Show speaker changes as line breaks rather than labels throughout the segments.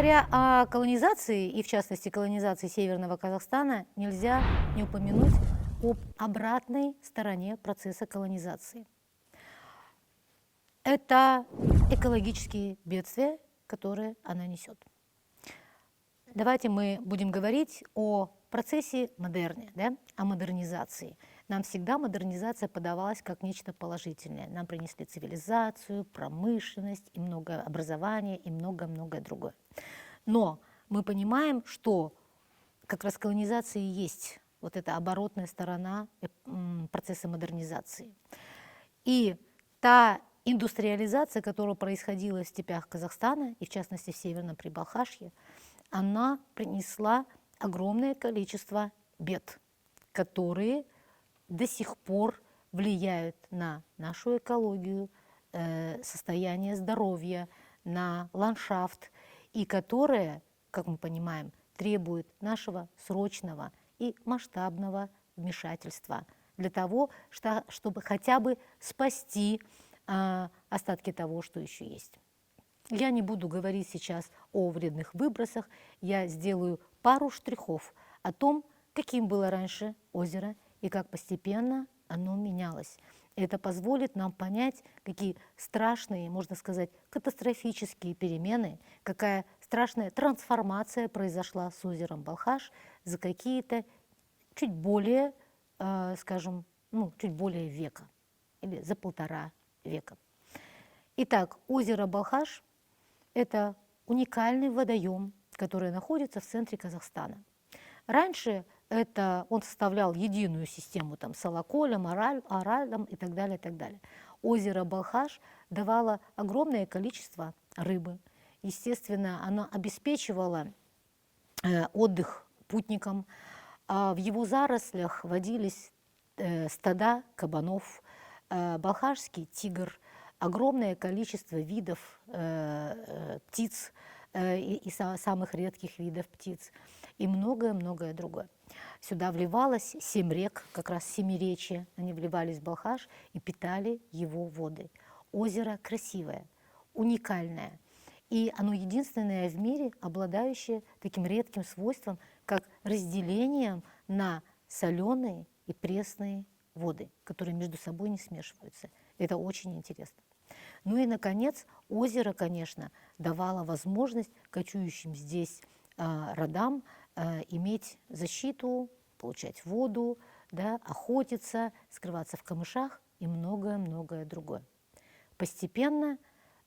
Говоря о колонизации, и в частности колонизации Северного Казахстана, нельзя не упомянуть об обратной стороне процесса колонизации. Это экологические бедствия, которые она несет. Давайте мы будем говорить о процессе модерне, да, о модернизации. Нам всегда модернизация подавалась как нечто положительное. Нам принесли цивилизацию, промышленность, и много образования, и много-многое другое. Но мы понимаем, что как раз колонизация и есть вот эта оборотная сторона процесса модернизации. И та индустриализация, которая происходила в степях Казахстана, и в частности в Северном Прибалхашье, она принесла огромное количество бед, которые до сих пор влияют на нашу экологию, состояние здоровья, на ландшафт, и которые, как мы понимаем, требуют нашего срочного и масштабного вмешательства для того, чтобы хотя бы спасти остатки того, что еще есть. Я не буду говорить сейчас о вредных выбросах, я сделаю пару штрихов о том, каким было раньше озеро и как постепенно оно менялось. Это позволит нам понять, какие страшные, можно сказать, катастрофические перемены, какая страшная трансформация произошла с озером Балхаш за какие-то чуть более, скажем, чуть более века или за 1,5 века. Итак, озеро Балхаш – это уникальный водоем, который находится в центре Казахстана. Раньше он составлял единую систему с Алаколем, Аральем и так далее, и так далее. Озеро Балхаш давало огромное количество рыбы. Естественно, оно обеспечивало отдых путникам. В его зарослях водились стада кабанов, балхашский тигр, огромное количество видов птиц и самых редких видов птиц, и многое-многое другое. Сюда вливалось 7 рек, как раз семиречье, они вливались в Балхаш и питали его воды. Озеро красивое, уникальное, и оно единственное в мире, обладающее таким редким свойством, как разделением на соленые и пресные воды, которые между собой не смешиваются. Это очень интересно. Ну и, наконец, озеро, конечно, давало возможность кочующим здесь родам иметь защиту, получать воду, да, охотиться, скрываться в камышах и многое-многое другое. Постепенно,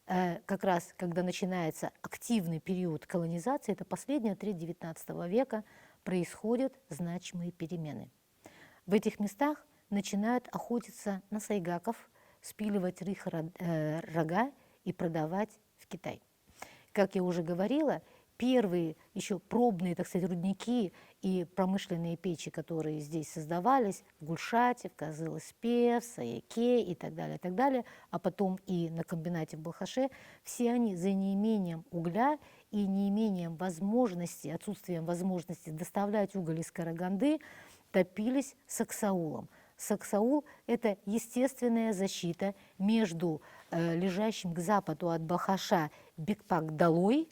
как раз когда начинается активный период колонизации, это последняя треть XIX века, происходят значимые перемены. В этих местах начинают охотиться на сайгаков, спиливать их рога и продавать в Китай. Как я уже говорила, первые еще пробные, так сказать, рудники и промышленные печи, которые здесь создавались в Гульшате, в Кызыл-Испе, в Саяке и так далее, а потом и на комбинате в Балхаше, все они за неимением угля и неимением возможности, отсутствием возможности доставлять уголь из Караганды, топились саксаулом. Саксаул – это естественная защита между лежащим к западу от Балхаша Бекпак-Далой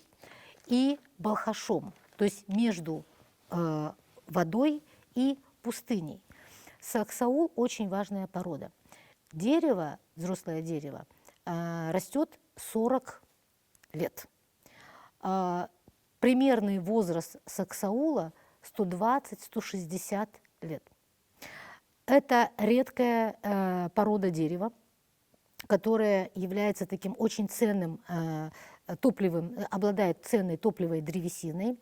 и Балхашом, то есть между водой и пустыней. Саксаул – очень важная порода. Дерево, взрослое дерево, растет 40 лет. Примерный возраст саксаула – 120-160 лет. Это редкая порода дерева, которая является таким очень ценным топливом, обладает ценной топливой древесиной.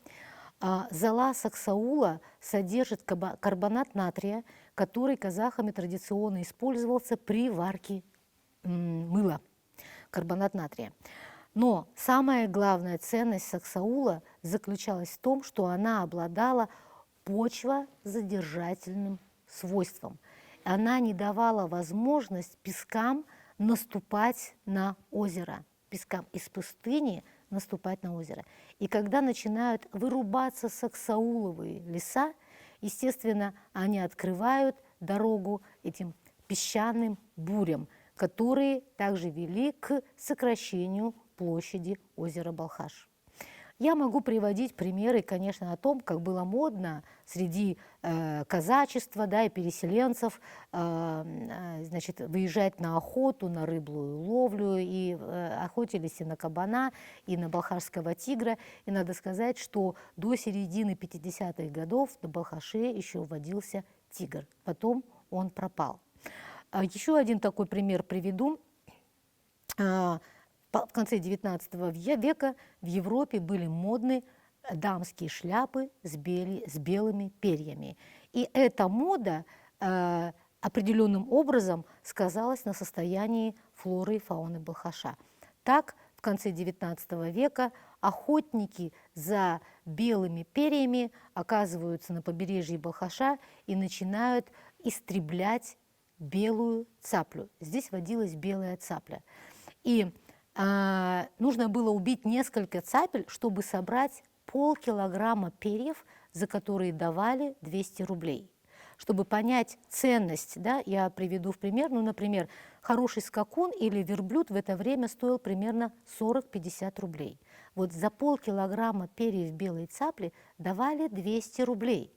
Зола саксаула содержит карбонат натрия, который казахами традиционно использовался при варке мыла. Карбонат натрия. Но самая главная ценность саксаула заключалась в том, что она обладала почвозадержательным свойством. Она не давала возможность пескам наступать на озеро, пескам из пустыни наступать на озеро. И когда начинают вырубаться саксауловые леса, естественно, они открывают дорогу этим песчаным бурям, которые также вели к сокращению площади озера Балхаш. Я могу приводить примеры, конечно, о том, как было модно среди казачества, да, и переселенцев значит, выезжать на охоту, на рыбную ловлю, и охотились и на кабана, и на балхашского тигра. И надо сказать, что до середины 50-х годов на Балхаше еще водился тигр. Потом он пропал. Еще один такой пример приведу. В конце XIX века в Европе были модны дамские шляпы с белыми перьями. И эта мода определенным образом сказалась на состоянии флоры и фауны Балхаша. Так, в конце XIX века охотники за белыми перьями оказываются на побережье Балхаша и начинают истреблять белую цаплю. Здесь водилась белая цапля. И нужно было убить несколько цапель, чтобы собрать полкилограмма перьев, за которые давали 200 рублей. Чтобы понять ценность, да, я приведу в пример, ну, например, хороший скакун или верблюд в это время стоил примерно 40-50 рублей. Вот за полкилограмма перьев белой цапли давали 200 рублей.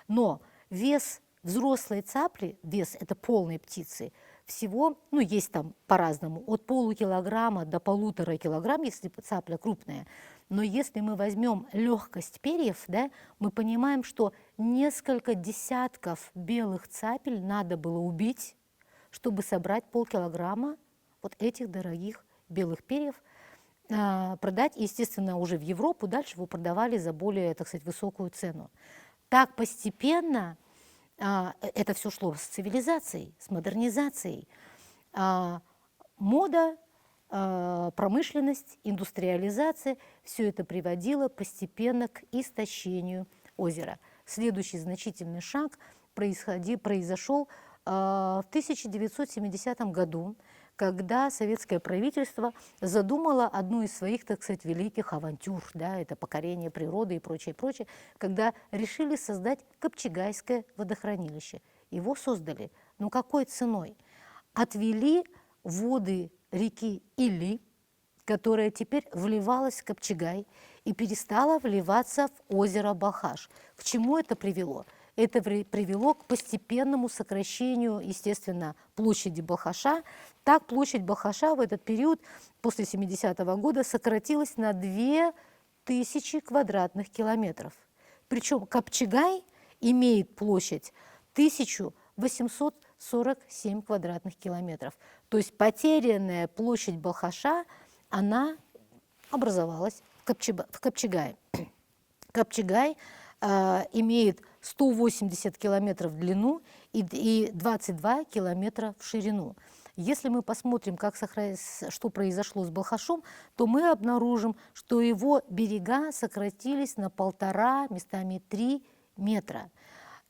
Но вес взрослой цапли, вес это полной птицы, всего, ну, есть там по-разному, от полукилограмма до 1,5 килограмма, если цапля крупная. Но если мы возьмем легкость перьев, да, мы понимаем, что несколько десятков белых цапель надо было убить, чтобы собрать полкилограмма вот этих дорогих белых перьев, продать, и, естественно, уже в Европу дальше его продавали за более, так сказать, высокую цену. Так постепенно это все шло с цивилизацией, с модернизацией. Мода, промышленность, индустриализация – все это приводило постепенно к истощению озера. Следующий значительный шаг произошел в 1970 году, когда советское правительство задумало одну из своих, так сказать, великих авантюр, да, это покорение природы и прочее, прочее, когда решили создать Копчегайское водохранилище. Его создали. Но какой ценой? Отвели воды реки Или, которая теперь вливалась в Копчегай и перестала вливаться в озеро Балхаш. К чему это привело? Это привело к постепенному сокращению, естественно, площади Балхаша. Так площадь Балхаша в этот период, после 70-го года, сократилась на 2000 квадратных километров. Причем Копчегай имеет площадь 1847 квадратных километров. То есть потерянная площадь Балхаша, она образовалась в Копчегае. Копчегай имеет 180 километров в длину и 22 километра в ширину. Если мы посмотрим, что произошло с Балхашом, то мы обнаружим, что его берега сократились на 1,5, местами 3 метра.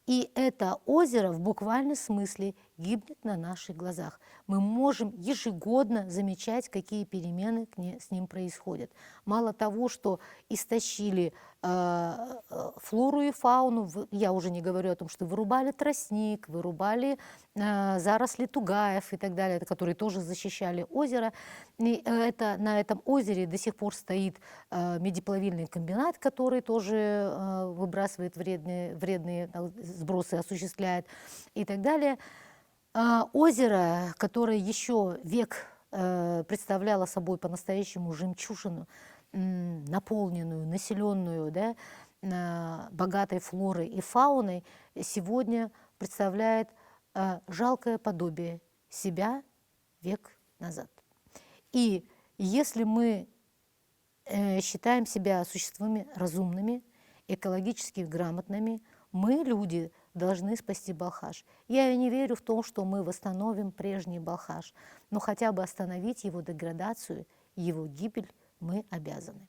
И это озеро в буквальном смысле гибнет на наших глазах. Мы можем ежегодно замечать, какие перемены с ним происходят. Мало того, что истощили флору и фауну, я уже не говорю о том, что вырубали тростник, вырубали заросли тугаев и так далее, которые тоже защищали озеро. И на этом озере до сих пор стоит медиплавильный комбинат, который тоже выбрасывает вредные сбросы, осуществляет и так далее. Озеро, которое еще век представляло собой по-настоящему жемчужину, наполненную, населенную, да, богатой флорой и фауной, сегодня представляет жалкое подобие себя век назад. И если мы считаем себя существами разумными, экологически грамотными, мы, люди, должны спасти Балхаш. Я не верю в то, что мы восстановим прежний Балхаш, но хотя бы остановить его деградацию, его гибель мы обязаны.